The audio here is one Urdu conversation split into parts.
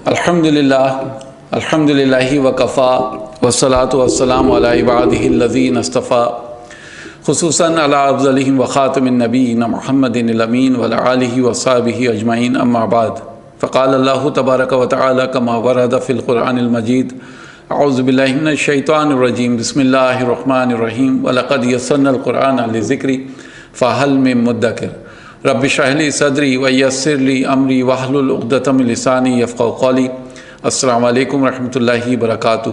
الحمدللہ وکفا والصلاة والسلام علی عبادہ الذین اصطفیٰ خصوصاً علی افضلہم وخاتم النبیین محمد الامین وعلی آلہ وصحبہ اجمعین اما بعد فقال اللہ تبارک وتعالی کما ورد فی القرآن المجید اعوذ باللہ من الشیطان الرجیم بسم اللہ الرحمن الرحیم وَلَقَدْ يَسَّرْنَا الْقُرْآنَ لِلذِّكْرِ فَهَلْ مِن مُدَّكِرٍ رب اشرح لي صدری ویسر لی امری واحلل عقدۃ من لسانی یفقہوا قولی۔ السلام علیکم ورحمۃ اللہ وبرکاتہ۔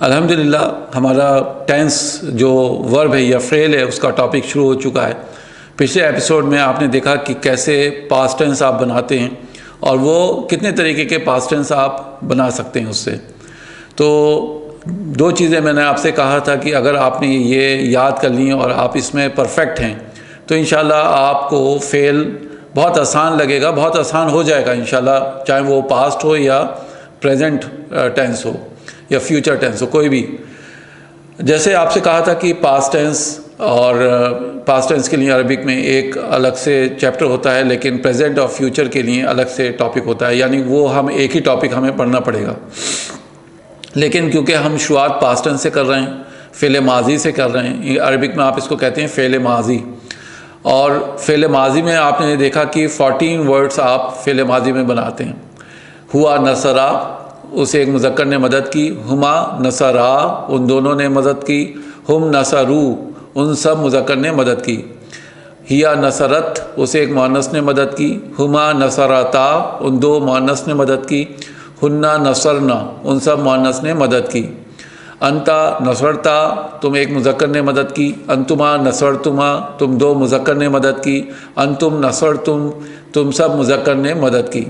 الحمدللہ ہمارا ٹینس جو ورب ہے یا فعل ہے اس کا ٹاپک شروع ہو چکا ہے۔ پچھلے ایپیسوڈ میں آپ نے دیکھا کہ کیسے پاسٹ ٹینس آپ بناتے ہیں اور وہ کتنے طریقے کے پاسٹ ٹینس آپ بنا سکتے ہیں اس سے۔ تو دو چیزیں میں نے آپ سے کہا تھا کہ اگر آپ نے یہ یاد کر لی اور آپ اس میں پرفیکٹ ہیں تو انشاءاللہ آپ کو فعل بہت آسان لگے گا، بہت آسان ہو جائے گا انشاءاللہ، چاہے وہ پاسٹ ہو یا پریزنٹ ٹینس ہو یا فیوچر ٹینس ہو، کوئی بھی۔ جیسے آپ سے کہا تھا کہ پاسٹ ٹینس اور پاسٹ ٹینس کے لیے عربک میں ایک الگ سے چیپٹر ہوتا ہے، لیکن پریزنٹ اور فیوچر کے لیے الگ سے ٹاپک ہوتا ہے، یعنی وہ ہم ایک ہی ٹاپک ہمیں پڑھنا پڑے گا۔ لیکن کیونکہ ہم شروعات پاسٹ ٹینس سے کر رہے ہیں، فعل ماضی سے کر رہے ہیں، عربک میں آپ اس کو کہتے ہیں فعل ماضی، اور فعل ماضی میں آپ نے دیکھا کہ 14 ورڈز آپ فعل ماضی میں بناتے ہیں۔ ہوا نصرا، اسے ایک مذکر نے مدد کی، ہما نصرا، ان دونوں نے مدد کی، ہم نصرو، ان سب مذکر نے مدد کی، ہیا نصرت، اسے ایک مؤنث نے مدد کی، ہما نصرتا، ان دو مؤنث نے مدد کی، ہننا نصرنا، ان سب مؤنث نے مدد کی، انتا نصرتا، تم ایک مذکر نے مدد کی، انتما نصرتما، تم دو مذکر نے مدد کی، انتم نصرتم، تم سب مذکر نے مدد کی،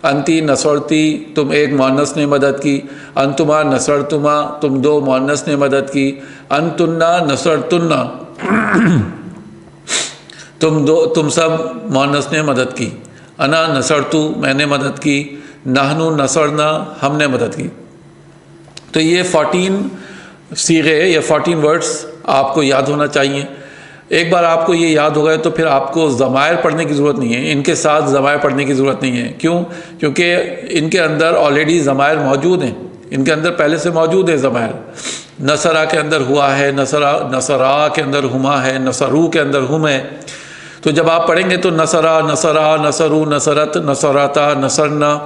انتی نصرتی، تم ایک مؤنث نے مدد کی، انتما نصرتما، تم دو مؤنث نے مدد کی، انتنا نصرتنا، تم سب مؤنث نے مدد کی، انا نصرتو، میں نے مدد کی، نحنو نصرنا، ہم نے مدد کی۔ تو یہ 14 صیغے یا 14 ورڈز آپ کو یاد ہونا چاہیے۔ ایک بار آپ کو یہ یاد ہو گئے تو پھر آپ کو ضمائر پڑھنے کی ضرورت نہیں ہے، ان کے ساتھ ضمائر پڑھنے کی ضرورت نہیں ہے۔ کیوں؟ کیونکہ ان کے اندر آلریڈی ضمائر موجود ہیں، ان کے اندر پہلے سے موجود ہے ضمائر۔ نصرا کے اندر ہوا ہے، نصرا کے اندر ہما ہے، نصرو کے اندر ہم ہے۔ تو جب آپ پڑھیں گے تو نصرا، نصرا، نصرو، نصرت، نصرتا، نصرنا،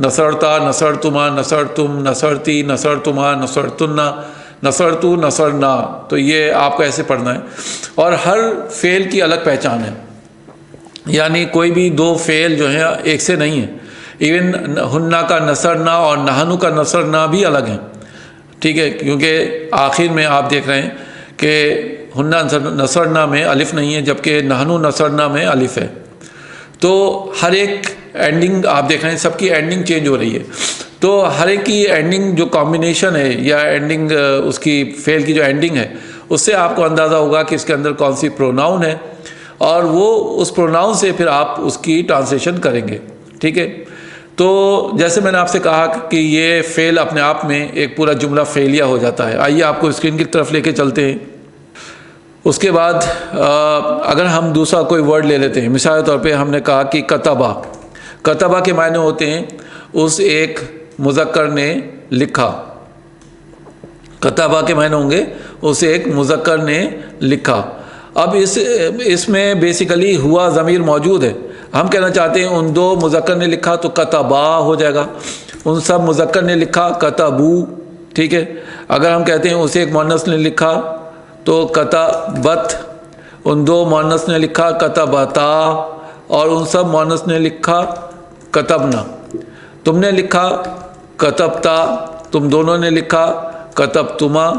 نصرتا، نصرتما، نصرتم، نصرتی، نصرتما، نصرتنا، نصرتو، نصرنا، تو یہ آپ کو ایسے پڑھنا ہے۔ اور ہر فعل کی الگ پہچان ہے، یعنی کوئی بھی دو فعل جو ہیں ایک سے نہیں ہیں۔ ایون ہننا کا نصرنا اور نحنو کا نصرنا بھی الگ ہیں، ٹھیک ہے، کیونکہ آخر میں آپ دیکھ رہے ہیں کہ ہننا نصرنا میں الف نہیں ہے، جبکہ نحنو نصرنا میں الف ہے۔ تو ہر ایک اینڈنگ آپ دیکھ رہے ہیں، سب کی اینڈنگ چینج ہو رہی ہے۔ تو ہر ایک کی اینڈنگ جو کمبینیشن ہے یا اینڈنگ اس کی فعل کی جو اینڈنگ ہے، اس سے آپ کو اندازہ ہوگا کہ اس کے اندر کون سی پروناؤن ہے، اور وہ اس پروناؤن سے پھر آپ اس کی ٹرانسلیشن کریں گے، ٹھیک ہے۔ تو جیسے میں نے آپ سے کہا کہ یہ فعل اپنے آپ میں ایک پورا جملہ فعلیہ ہو جاتا ہے۔ آئیے آپ کو اسکرین کی طرف لے کے چلتے ہیں۔ اس کے بعد اگر ہم دوسرا کوئی ورڈ لے لیتے ہیں، مثال کے طور پہ ہم نے کہا کہ کتبہ۔ کتبہ کے معنی ہوتے ہیں اس ایک مذکر نے لکھا۔ کتبہ کے معنی ہوں گے اس ایک مذکر نے لکھا۔ اب اس میں بیسیکلی ہوا ضمیر موجود ہے، ہم کہنا چاہتے ہیں ان دو مذکر نے لکھا تو کتبا ہو جائے گا، ان سب مذکر نے لکھا کتبو، ٹھیک ہے۔ اگر ہم کہتے ہیں اسے ایک مؤنث نے لکھا تو کتبت، ان دو مؤنث نے لکھا کتبتا، اور ان سب مؤنث نے لکھا کتبنا۔ تم نے لکھا کتبتا، تم دونوں نے لکھا کتبتما،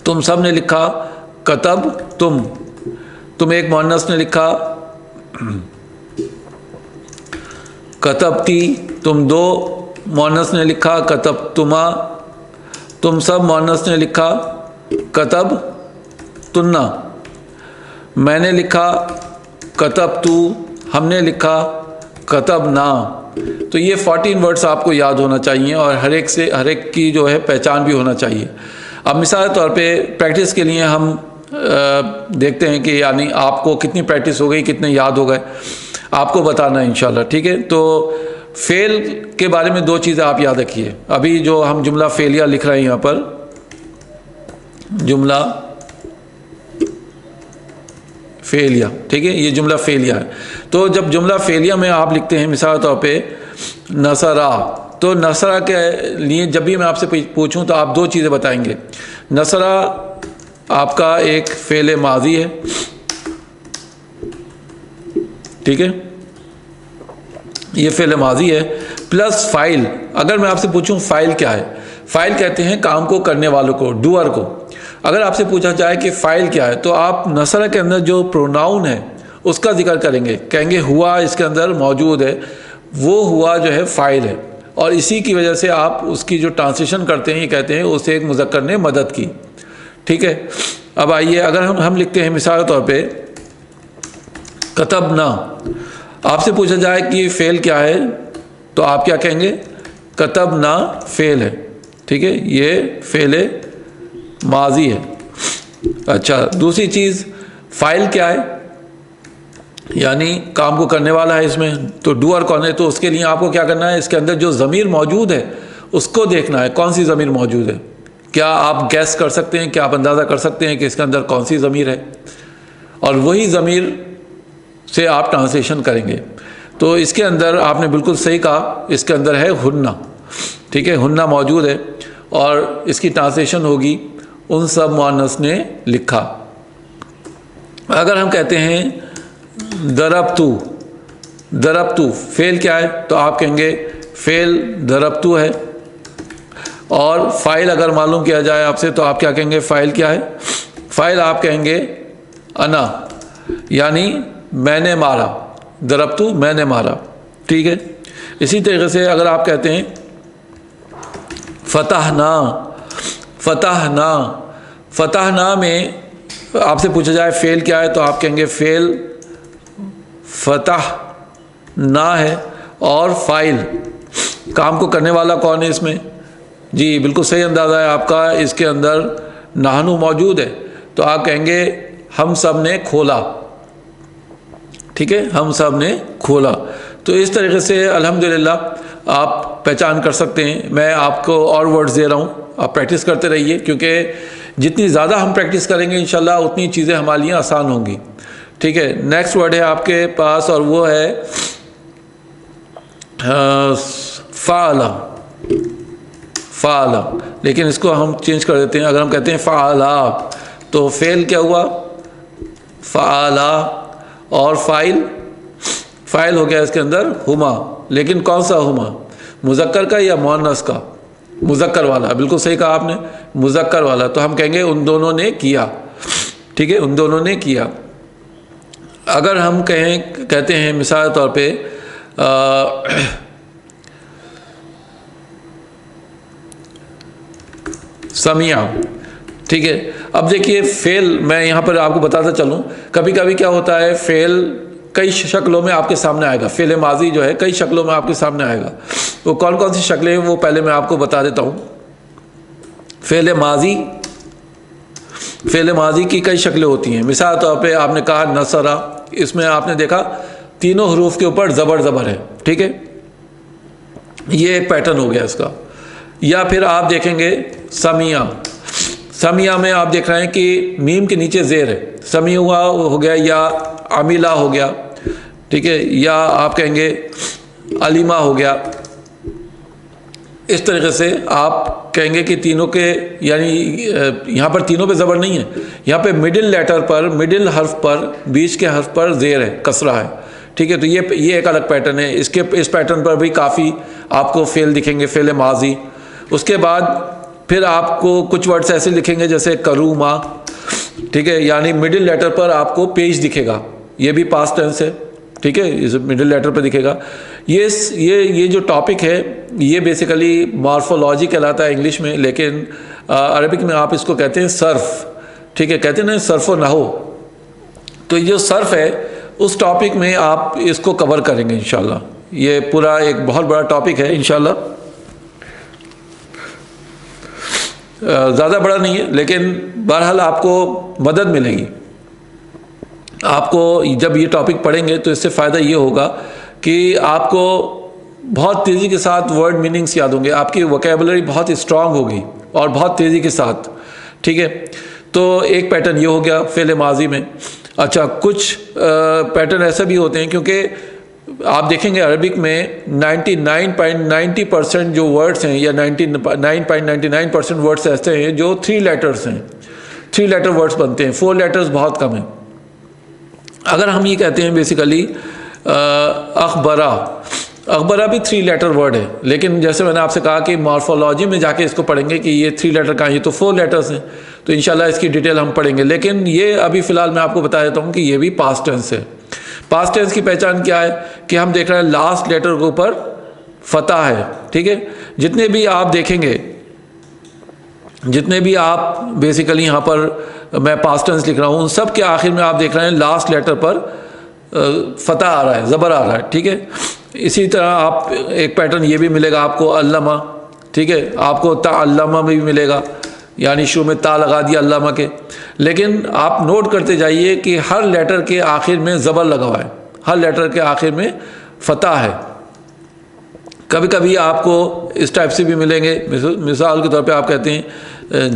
تم سب نے لکھا کتب تم، تم ایک مؤنث نے لکھا کتبتی، تم دو مؤنث نے لکھا کتبتما، تم سب مؤنث نے لکھا کتب تننا، میں نے لکھا کتبتو، ہم نے لکھا کتبنا۔ تو یہ 14 ورڈز آپ کو یاد ہونا چاہیے، اور ہر ایک کی جو ہے پہچان بھی ہونا چاہیے۔ اب مثال کے طور پہ پریکٹس کے لیے ہم دیکھتے ہیں کہ یعنی آپ کو کتنی پریکٹس ہو گئی، کتنے یاد ہو گئے۔ آپ کو بتانا ہے انشاءاللہ، ٹھیک ہے؟ تو فعل کے بارے میں دو چیزیں آپ یاد رکھیے. ابھی جو ہم جملہ فعلیہ لکھ رہے ہیں یہاں پر، جملہ فعلیہ، ٹھیک ہے، یہ جملہ فعلیہ ہے. تو جب جملہ فعلیہ میں آپ لکھتے ہیں مثال طور پہ نصرہ، تو نصرہ کے لیے جب بھی میں آپ سے پوچھوں تو آپ دو چیزیں بتائیں گے. نصرہ آپ کا ایک فعل ماضی ہے، ٹھیک ہے، یہ فعل ماضی ہے پلس فاعل. اگر میں آپ سے پوچھوں فاعل کیا ہے، فاعل کہتے ہیں کام کو کرنے والوں کو، ڈوئر کو. اگر آپ سے پوچھا جائے کہ فاعل کیا ہے تو آپ نصرہ کے اندر جو پروناؤن ہے اس کا ذکر کریں گے، کہیں گے ہوا اس کے اندر موجود ہے، وہ ہوا جو ہے فاعل ہے، اور اسی کی وجہ سے آپ اس کی جو ٹرانسلیشن کرتے ہیں یہ کہتے ہیں اسے ایک مذکر نے مدد کی، ٹھیک ہے. اب آئیے اگر ہم لکھتے ہیں مثال طور پہ کتبنا، آپ سے پوچھا جائے کہ یہ فعل کیا ہے تو آپ کیا کہیں گے؟ کتبنا فعل ہے، ٹھیک ہے، یہ فعل ماضی ہے. اچھا، دوسری چیز فاعل کیا ہے، یعنی کام کو کرنے والا ہے اس میں، تو ڈوئر کون ہے؟ تو اس کے لیے آپ کو کیا کرنا ہے، اس کے اندر جو ضمیر موجود ہے اس کو دیکھنا ہے، کون سی ضمیر موجود ہے. کیا آپ گیس کر سکتے ہیں، کیا آپ اندازہ کر سکتے ہیں کہ اس کے اندر کون سی ضمیر ہے، اور وہی ضمیر سے آپ ٹرانسلیشن کریں گے. تو اس کے اندر آپ نے بالکل صحیح کہا، اس کے اندر ہے ہننا، ٹھیک ہے، ہننا موجود ہے، اور اس کی ٹرانسلیشن ہوگی ان سب مؤنث نے لکھا. اگر ہم کہتے ہیں ضربتو، ضربتو فعل کیا ہے تو آپ کہیں گے فعل ضربتو ہے. اور فاعل اگر معلوم کیا جائے آپ سے تو آپ کیا کہیں گے، فاعل کیا ہے؟ فاعل آپ کہیں گے انا، یعنی میں نے مارا، ضربتو میں نے مارا، ٹھیک ہے. اسی طریقے سے اگر آپ کہتے ہیں فتحنا، فتحنا، فتحنا میں آپ سے پوچھا جائے فعل کیا ہے تو آپ کہیں گے فعل فتح نا ہے، اور فاعل کام کو کرنے والا کون ہے اس میں؟ جی بالکل صحیح اندازہ ہے آپ کا، اس کے اندر نحنو موجود ہے، تو آپ کہیں گے ہم سب نے کھولا، ٹھیک ہے، ہم سب نے کھولا. تو اس طریقے سے الحمدللہ آپ پہچان کر سکتے ہیں. میں آپ کو اور ورڈز دے رہا ہوں، آپ پریکٹس کرتے رہیے، کیونکہ جتنی زیادہ ہم پریکٹس کریں گے انشاءاللہ اتنی چیزیں ہمارے لیے آسان ہوں گی، ٹھیک ہے. نیکسٹ ورڈ ہے آپ کے پاس اور وہ ہے فعلا، فعلا، لیکن اس کو ہم چینج کر دیتے ہیں. اگر ہم کہتے ہیں فعلا تو فعل کیا ہوا؟ فعلا، اور فاعل، فاعل ہو گیا اس کے اندر ہما، لیکن کون سا ہما؟ مذکر کا یا مؤنث کا؟ مذکر والا، بالکل صحیح کہا آپ نے، مذکر والا. تو ہم کہیں گے ان دونوں نے کیا، ٹھیک ہے، ان دونوں نے کیا. اگر ہم کہتے ہیں مثال طور پہ سمیع، ٹھیک ہے. اب دیکھیے فعل، میں یہاں پر آپ کو بتاتا چلوں، کبھی کبھی کیا ہوتا ہے فعل کئی شکلوں میں آپ کے سامنے آئے گا. فعل ماضی جو ہے کئی شکلوں میں آپ کے سامنے آئے گا. وہ کون کون سی شکلیں ہیں وہ پہلے میں آپ کو بتا دیتا ہوں. فعل ماضی، فعل ماضی کی کئی شکلیں ہوتی ہیں. مثال طور پہ آپ نے کہا نصرہ، اس میں آپ نے دیکھا تینوں حروف کے اوپر زبر زبر ہے، ٹھیک ہے، یہ ایک پیٹرن ہو گیا اس کا. یا پھر آپ دیکھیں گے سمیع، سمیع میں آپ دیکھ رہے ہیں کہ میم کے نیچے زیر ہے، سمیع ہو گیا، یا عمیلہ ہو گیا، ٹھیک ہے، یا آپ کہیں گے علیمہ ہو گیا. اس طریقے سے آپ کہیں گے کہ تینوں کے، یعنی یہاں پر تینوں پہ زبر نہیں ہے، یہاں پہ مڈل لیٹر پر، مڈل حرف پر، بیچ کے حرف پر زیر ہے، کسرہ ہے، ٹھیک ہے. تو یہ ایک الگ پیٹرن ہے. اس پیٹرن پر بھی کافی آپ کو فعل دکھیں گے، فعل ماضی. اس کے بعد پھر آپ کو کچھ ورڈز ایسے لکھیں گے جیسے کروما، ٹھیک ہے، یعنی مڈل لیٹر پر آپ کو پیج دکھے گا، یہ بھی پاسٹ ٹینس ہے، ٹھیک ہے، اس مڈل لیٹر پہ دکھے گا. یہ جو ٹاپک ہے یہ بیسیکلی مارفولوجی کہلاتا ہے انگلش میں، لیکن عربک میں آپ اس کو کہتے ہیں صرف، ٹھیک ہے، کہتے ہیں نا صرف و نحو. تو یہ جو صرف ہے اس ٹاپک میں آپ اس کو کور کریں گے انشاءاللہ. یہ پورا ایک بہت بڑا ٹاپک ہے انشاءاللہ، زیادہ بڑا نہیں ہے لیکن بہرحال آپ کو مدد ملے گی. آپ کو جب یہ ٹاپک پڑھیں گے تو اس سے فائدہ یہ ہوگا کہ آپ کو بہت تیزی کے ساتھ ورڈ میننگس یاد ہوں گے، آپ کی ووکیبلری بہت اسٹرانگ ہوگی اور بہت تیزی کے ساتھ، ٹھیک ہے. تو ایک پیٹرن یہ ہو گیا فعل ماضی میں. اچھا، کچھ پیٹرن ایسے بھی ہوتے ہیں، کیونکہ آپ دیکھیں گے عربک میں 99.90% جو ورڈس ہیں یا 99.99% ورڈس ایسے ہیں جو 3 لیٹرز ہیں، 3 لیٹر ورڈس بنتے ہیں، 4 لیٹرز بہت کم ہیں. اگر ہم یہ کہتے ہیں بیسیکلی اخبرہ بھی 3 لیٹر ورڈ ہے، لیکن جیسے میں نے آپ سے کہا کہ مارفولوجی میں جا کے اس کو پڑھیں گے کہ یہ 3 لیٹر کا، یہ تو 4 لیٹرز ہیں، تو انشاءاللہ اس کی ڈیٹیل ہم پڑھیں گے. لیکن یہ ابھی فی الحال میں آپ کو بتا دیتا ہوں کہ یہ بھی پاسٹ ٹینس ہے. پاسٹ ٹینس کی پہچان کیا ہے کہ ہم دیکھ رہے ہیں لاسٹ لیٹر کے اوپر فتح ہے، ٹھیک ہے. جتنے بھی آپ دیکھیں گے، جتنے بھی آپ بیسیکلی یہاں پر میں پاسٹ ٹینس لکھ رہا ہوں، ان سب کے آخر میں آپ دیکھ رہے ہیں لاسٹ لیٹر پر فتح آ رہا ہے، زبر آ رہا ہے، ٹھیک ہے. اسی طرح آپ ایک پیٹرن یہ بھی ملے گا آپ کو علامہ، ٹھیک ہے. آپ کو تعلمہ بھی ملے گا، یعنی شروع میں تا لگا دیا علامہ کے. لیکن آپ نوٹ کرتے جائیے کہ ہر لیٹر کے آخر میں زبر لگا ہوا ہے، ہر لیٹر کے آخر میں فتح ہے. کبھی کبھی آپ کو اس ٹائپ سے بھی ملیں گے، مثال کے طور پہ آپ کہتے ہیں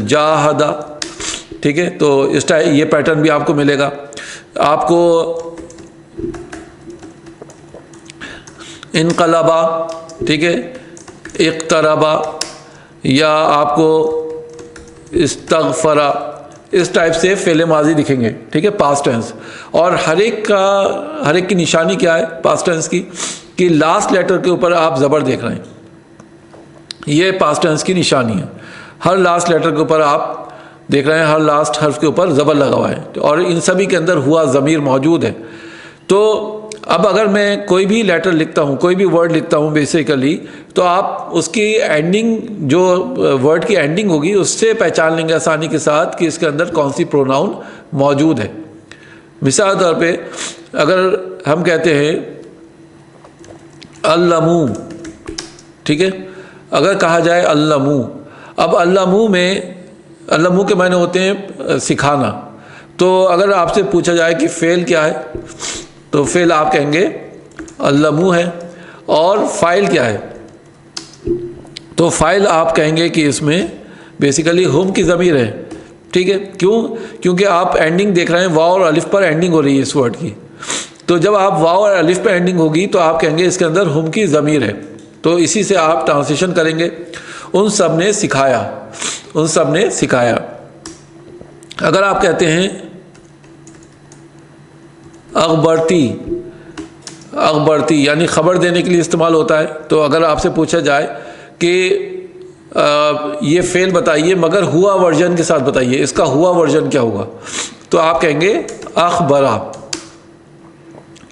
جاہدہ، ٹھیک ہے. تو اس ٹائپ یہ پیٹرن بھی آپ کو ملے گا. آپ کو انقلبا، ٹھیک ہے، اقتربا، یا آپ کو استغفرا، اس ٹائپ سے فعل ماضی دکھیں گے، ٹھیک ہے، پاسٹ ٹینس. اور ہر ایک کی نشانی کیا ہے پاسٹ ٹینس کی، کہ لاسٹ لیٹر کے اوپر آپ زبر دیکھ رہے ہیں. یہ پاسٹ ٹینس کی نشانی ہے. ہر لاسٹ لیٹر کے اوپر آپ دیکھ رہے ہیں، ہر لاسٹ حرف کے اوپر زبر لگا ہوا ہے، اور ان سبھی کے اندر ہوا ضمیر موجود ہے. تو اب اگر میں کوئی بھی لیٹر لکھتا ہوں، کوئی بھی ورڈ لکھتا ہوں بیسیکلی، تو آپ اس کی اینڈنگ، جو ورڈ کی اینڈنگ ہوگی، اس سے پہچان لیں گے آسانی کے ساتھ کہ اس کے اندر کون سی پروناؤن موجود ہے. مثال طور پہ اگر ہم کہتے ہیں علمو، ٹھیک ہے، اگر کہا جائے علمو، اب علمو میں، علمو کے معنی ہوتے ہیں سکھانا. تو اگر آپ سے پوچھا جائے کہ فعل کیا ہے، تو فعل آپ کہیں گے علمو ہے. اور فاعل کیا ہے، تو فاعل آپ کہیں گے کہ اس میں بیسیکلی ہم کی ضمیر ہے، ٹھیک ہے. کیونکہ آپ اینڈنگ دیکھ رہے ہیں، واو اور الف پر اینڈنگ ہو رہی ہے اس ورڈ کی. تو جب آپ واو اور الف پہ اینڈنگ ہوگی تو آپ کہیں گے اس کے اندر ہم کی ضمیر ہے. تو اسی سے آپ ٹرانسلیشن کریں گے، ان سب نے سکھایا، ان سب نے سکھایا. اگر آپ کہتے ہیں اخبرتی، اخبرتی یعنی خبر دینے کے لیے استعمال ہوتا ہے. تو اگر آپ سے پوچھا جائے کہ یہ فعل بتائیے مگر ہوا ورژن کے ساتھ بتائیے، اس کا ہوا ورژن کیا ہوگا، تو آپ کہیں گے اخبرا.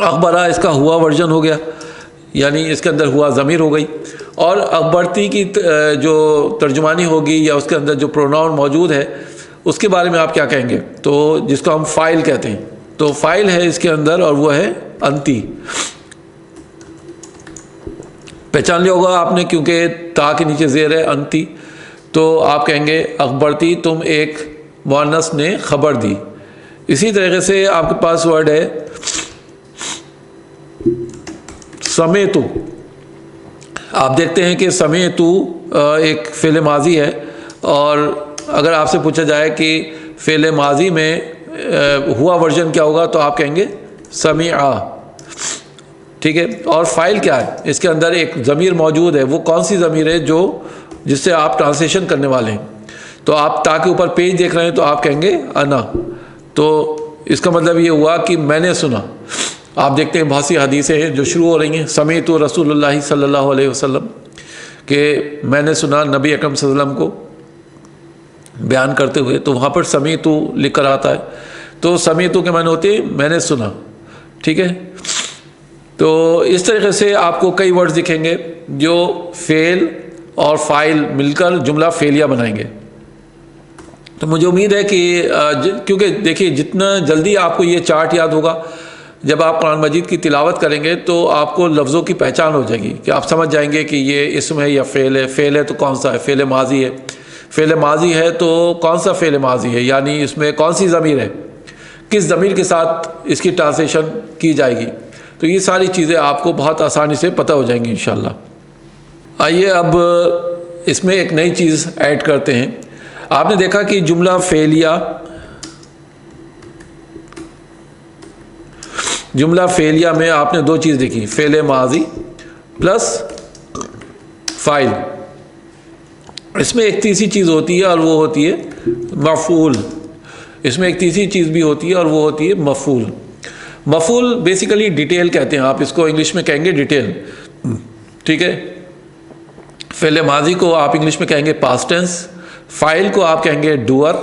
اخبرا اس کا ہوا ورژن ہو گیا، یعنی اس کے اندر ہوا ضمیر ہو گئی. اور اخبرتی کی جو ترجمانی ہوگی یا اس کے اندر جو پروناؤن موجود ہے، اس کے بارے میں آپ کیا کہیں گے، تو جس کو ہم فاعل کہتے ہیں. تو فاعل ہے اس کے اندر، اور وہ ہے انتی. پہچان لیا ہوگا آپ نے، کیونکہ تا کے نیچے زیر ہے انتی. تو آپ کہیں گے اخبرتی، تم ایک مؤنث نے خبر دی. اسی طریقے سے آپ کے پاس ورڈ ہے سمیتو. آپ دیکھتے ہیں کہ سمیتو ایک فعل ماضی ہے، اور اگر آپ سے پوچھا جائے کہ فعل ماضی میں ہوا ورژن کیا ہوگا، تو آپ کہیں گے سمیعا، ٹھیک ہے. اور فاعل کیا ہے، اس کے اندر ایک ضمیر موجود ہے. وہ کون سی ضمیر ہے جس سے آپ ٹرانسلیشن کرنے والے ہیں. تو آپ تا کے اوپر پیج دیکھ رہے ہیں، تو آپ کہیں گے انا. تو اس کا مطلب یہ ہوا کہ میں نے سنا. آپ دیکھتے ہیں بہت سی حدیثیں ہیں جو شروع ہو رہی ہیں سمیعت رسول اللہ صلی اللہ علیہ وسلم، کہ میں نے سنا نبی اکرم صلی اللہ علیہ وسلم کو بیان کرتے ہوئے. تو وہاں پر سمیعت لکھ کر آتا ہے. تو سمیعت کے معنی ہوتے ہیں میں نے سنا، ٹھیک ہے. تو اس طریقے سے آپ کو کئی ورڈز دکھیں گے جو فعل اور فاعل مل کر جملہ فعلیہ بنائیں گے. تو مجھے امید ہے کہ کیونکہ دیکھیے جتنا جلدی آپ کو یہ چارٹ یاد ہوگا، جب آپ قرآن مجید کی تلاوت کریں گے تو آپ کو لفظوں کی پہچان ہو جائے گی، کہ آپ سمجھ جائیں گے کہ یہ اسم ہے یا فعل ہے. فعل ہے تو کون سا ہے، فعل ماضی ہے. فعل ماضی ہے تو کون سا فعل ماضی ہے، یعنی اس میں کون سی ضمیر ہے. کس ضمیر کے ساتھ اس کی ٹرانسلیشن کی جائے گی. تو یہ ساری چیزیں آپ کو بہت آسانی سے پتہ ہو جائیں گی انشاءاللہ. آئیے اب اس میں ایک نئی چیز ایڈ کرتے ہیں. آپ نے دیکھا کہ جملہ فعلیہ میں آپ نے دو چیز دیکھی، فعل ماضی پلس فاعل. اس میں ایک تیسری چیز ہوتی ہے اور وہ ہوتی ہے مفعول. اس میں ایک تیسری چیز بھی ہوتی ہے اور وہ ہوتی ہے مفعول. مفعول بیسیکلی ڈیٹیل کہتے ہیں، آپ اس کو انگلش میں کہیں گے ڈیٹیل. ٹھیک ہے، فعل ماضی کو آپ انگلش میں کہیں گے پاسٹ ٹینس، فاعل کو آپ کہیں گے ڈوئر،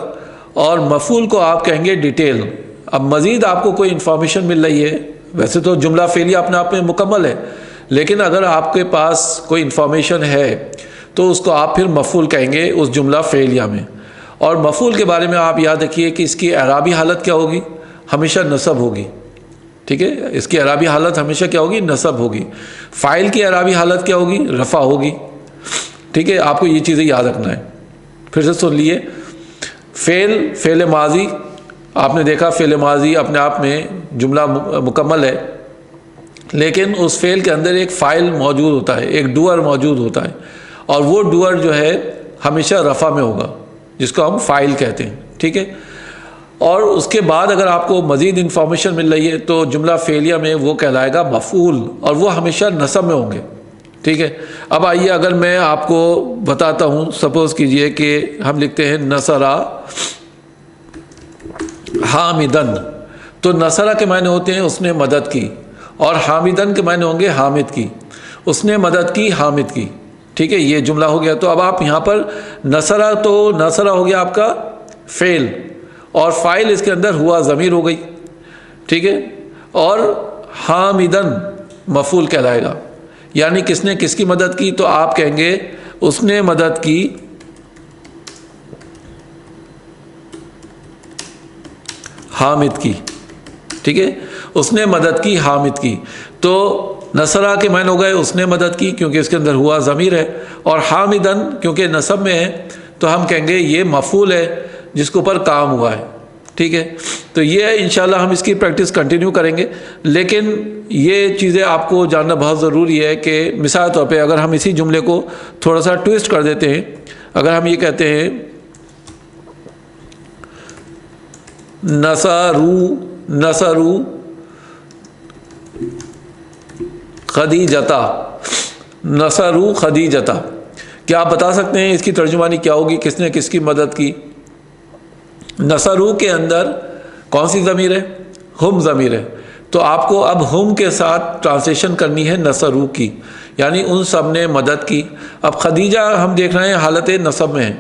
اور مفعول کو آپ کہیں گے ڈیٹیل. اب مزید آپ کو کوئی انفارمیشن مل رہی ہے، ویسے تو جملہ فعلیہ اپنے آپ میں مکمل ہے، لیکن اگر آپ کے پاس کوئی انفارمیشن ہے تو اس کو آپ پھر مفعول کہیں گے اس جملہ فعلیہ میں. اور مفعول کے بارے میں آپ یاد رکھیے کہ اس کی اعرابی حالت کیا ہوگی؟ ہمیشہ نصب ہوگی. ٹھیک ہے، اس کی اعرابی حالت ہمیشہ کیا ہوگی؟ نصب ہوگی. فاعل کی اعرابی حالت کیا ہوگی؟ رفع ہوگی. ٹھیک ہے، آپ کو یہ چیزیں یاد رکھنا ہے. پھر سے سن لیے، فعل ماضی آپ نے دیکھا، فعل ماضی اپنے آپ میں جملہ مکمل ہے، لیکن اس فعل کے اندر ایک فاعل موجود ہوتا ہے، ایک ڈوئر موجود ہوتا ہے، اور وہ ڈوئر جو ہے ہمیشہ رفع میں ہوگا، جس کو ہم فاعل کہتے ہیں. ٹھیک ہے، اور اس کے بعد اگر آپ کو مزید انفارمیشن مل رہی ہے تو جملہ فعلیہ میں وہ کہلائے گا مفعول، اور وہ ہمیشہ نصب میں ہوں گے. ٹھیک ہے، اب آئیے اگر میں آپ کو بتاتا ہوں، سپوز کیجئے کہ ہم لکھتے ہیں نصرہ حامدن، تو نصرہ کے معنی ہوتے ہیں اس نے مدد کی، اور حامدن کے معنی ہوں گے حامد کی. اس نے مدد کی، حامد کی. ٹھیک ہے، یہ جملہ ہو گیا. تو اب آپ یہاں پر نصرہ، تو نصرہ ہو گیا آپ کا فعل، اور فاعل اس کے اندر ہوا ضمیر ہو گئی. ٹھیک ہے، اور حامدن مفعول کہلائے گا. یعنی کس نے کس کی مدد کی؟ تو آپ کہیں گے اس نے مدد کی حامد کی. ٹھیک ہے، اس نے مدد کی حامد کی. تو نصرہ کے معنی ہو گئے اس نے مدد کی کیونکہ اس کے اندر ہوا ضمیر ہے، اور حامدن کیونکہ نصب میں ہے تو ہم کہیں گے یہ مفعول ہے جس کے اوپر کام ہوا ہے. ٹھیک ہے، تو یہ انشاءاللہ ہم اس کی پریکٹس کنٹینیو کریں گے. لیکن یہ چیزیں آپ کو جاننا بہت ضروری ہے کہ مثال طور پہ اگر ہم اسی جملے کو تھوڑا سا ٹویسٹ کر دیتے ہیں، اگر ہم یہ کہتے ہیں نصرو خدیجتا، نصرو خدیجتا، کیا آپ بتا سکتے ہیں اس کی ترجمانی کیا ہوگی؟ کس نے کس کی مدد کی؟ نصرو کے اندر کون سی ضمیر ہے؟ ہم ضمیر ہے. تو آپ کو اب ہم کے ساتھ ٹرانسلیشن کرنی ہے نصرو کی، یعنی ان سب نے مدد کی. اب خدیجہ ہم دیکھ رہے ہیں حالت نصب میں ہے،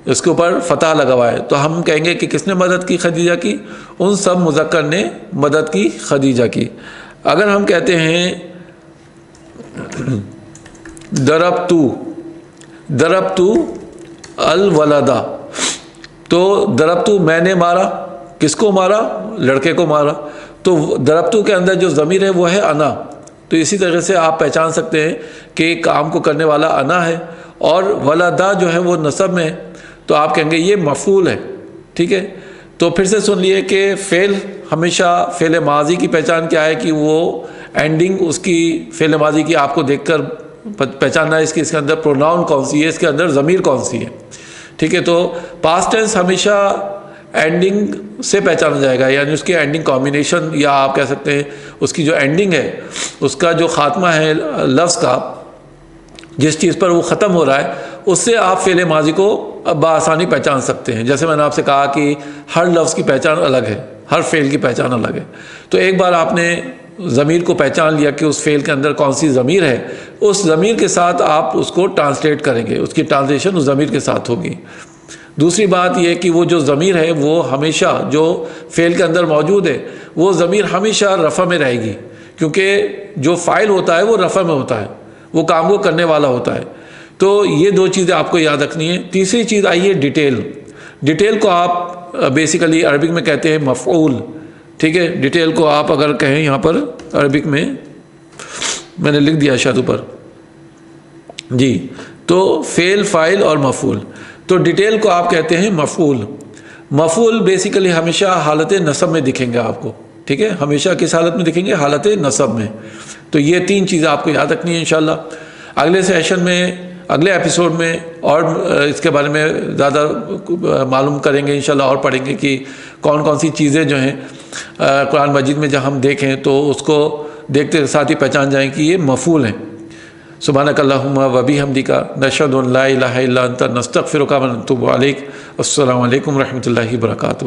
اس کے اوپر فتح لگا ہوا ہے، تو ہم کہیں گے کہ کس نے مدد کی؟ خدیجہ کی. ان سب مذکر نے مدد کی خدیجہ کی. اگر ہم کہتے ہیں ضربتو الولدہ، تو ضربتو میں نے مارا، کس کو مارا؟ لڑکے کو مارا. تو ضربتو کے اندر جو ضمیر ہے وہ ہے انا. تو اسی طرح سے آپ پہچان سکتے ہیں کہ کام کو کرنے والا انا ہے، اور ولدہ جو ہے وہ نصب میں ہے، تو آپ کہیں گے یہ مفعول ہے. ٹھیک ہے، تو پھر سے سن لیے کہ فعل ہمیشہ، فعل ماضی کی پہچان کیا ہے کہ وہ اینڈنگ اس کی فعل ماضی کی آپ کو دیکھ کر پہچاننا ہے اس کے اندر پروناؤن کون سی ہے، اس کے اندر ضمیر کون سی ہے. ٹھیک ہے، تو پاسٹ ٹینس ہمیشہ اینڈنگ سے پہچانا جائے گا، یعنی اس کی اینڈنگ کمبینیشن، یا آپ کہہ سکتے ہیں اس کی جو اینڈنگ ہے، اس کا جو خاتمہ ہے لفظ کا، جس چیز پر وہ ختم ہو رہا ہے، اس سے آپ فعل ماضی کو بآسانی پہچان سکتے ہیں. جیسے میں نے آپ سے کہا کہ ہر لفظ کی پہچان الگ ہے، ہر فعل کی پہچان الگ ہے. تو ایک بار آپ نے ضمیر کو پہچان لیا کہ اس فعل کے اندر کون سی ضمیر ہے، اس ضمیر کے ساتھ آپ اس کو ٹرانسلیٹ کریں گے، اس کی ٹرانسلیشن اس ضمیر کے ساتھ ہوگی. دوسری بات یہ کہ وہ جو ضمیر ہے وہ ہمیشہ جو فعل کے اندر موجود ہے وہ ضمیر ہمیشہ رفع میں رہے گی، کیونکہ جو فاعل ہوتا ہے وہ رفع میں ہوتا ہے، وہ کام کو کرنے والا ہوتا ہے. تو یہ دو چیزیں آپ کو یاد رکھنی ہے. تیسری چیز آئی ہے ڈیٹیل. ڈیٹیل کو آپ بیسیکلی عربک میں کہتے ہیں مفعول. ٹھیک ہے، ڈیٹیل کو آپ اگر کہیں یہاں پر عربک میں نے لکھ دیا شاید اوپر جی، تو فعل، فاعل اور مفعول. تو ڈیٹیل کو آپ کہتے ہیں مفعول. مفعول بیسیکلی ہمیشہ حالت نصب میں دکھیں گے آپ کو، ٹھیک ہے، ہمیشہ کس حالت میں دکھیں گے؟ حالت نصب میں۔ تو یہ 3 چیزیں آپ کو یاد رکھنی ہے انشاءاللہ۔ اگلے سیشن میں، اگلے ایپیسوڈ میں اور اس کے بارے میں زیادہ معلوم کریں گے انشاءاللہ، اور پڑھیں گے کہ کون کون سی چیزیں جو ہیں قرآن مجید میں جب ہم دیکھیں تو اس کو دیکھتے ساتھ ہی پہچان جائیں کہ یہ مفعول ہیں۔ سبحانک اللہم و بحمدک، نشہد ان لا الہ الا انت، نستغفرک و نتوب الیک۔ السلام علیکم ورحمۃ اللہ وبرکاتہ۔